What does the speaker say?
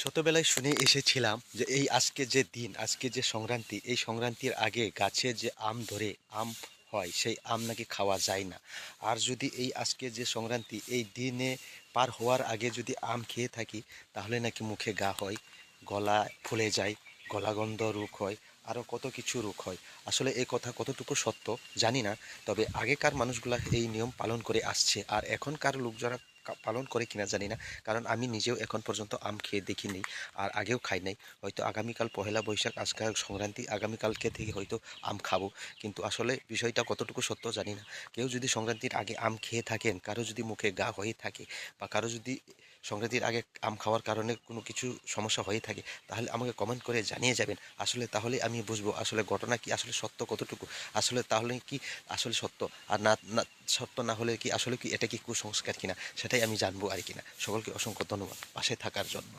ছোটবেলায় শুনে এসেছিলাম যে এই আজকে যে দিন, আজকে যে সংক্রান্তি, এই সংক্রান্তির আগে গাছে যে আম ধরে আম হয়, সেই আম নাকি খাওয়া যায় না। আর যদি এই আজকে যে সংক্রান্তি, এই দিনে পার হওয়ার আগে যদি আম খেয়ে থাকি, তাহলে নাকি মুখে ঘা হয়, গলা ফুলে যায়, গলাগন্ধ রোগ হয়, আরও কত কিছু রোগ হয়। আসলে এই কথা কতটুকু সত্য জানি না, তবে আগেকার মানুষগুলা এই নিয়ম পালন করে আসছে, আর এখনকার লোক যারা পালন করে কিনা জানি না। কারণ আমি নিজেও এখন পর্যন্ত আম খেয়ে দেখিনি, আর আগেও খাই নাই। হয়তো আগামীকাল পহেলা বৈশাখ, আজকাল সংক্রান্তি, আগামীকালকে থেকে হয়তো আম খাবো। কিন্তু আসলে বিষয়টা কতটুকু সত্য জানি না। কেউ যদি সংক্রান্তির আগে আম খেয়ে থাকেন, কারো যদি মুখে ঘা হয়ে থাকে, বা কারো যদি সংক্রান্তির আগে আম খাওয়ার কারণে কোনো কিছু সমস্যা হয়ে থাকে, তাহলে আমাকে কমেন্ট করে জানিয়ে যাবেন। আসলে তাহলে আমি বুঝবো আসলে ঘটনা কি, আসলে সত্য কতটুকু। আসলে তাহলে কি আসলে সত্য, আর না না সত্য না হলে কি আসলে কি এটা কি কুসংস্কার কিনা, সেটাই আমি জানবো আর কিনা। সকলকে অসংখ্য ধন্যবাদ পাশে থাকার জন্য।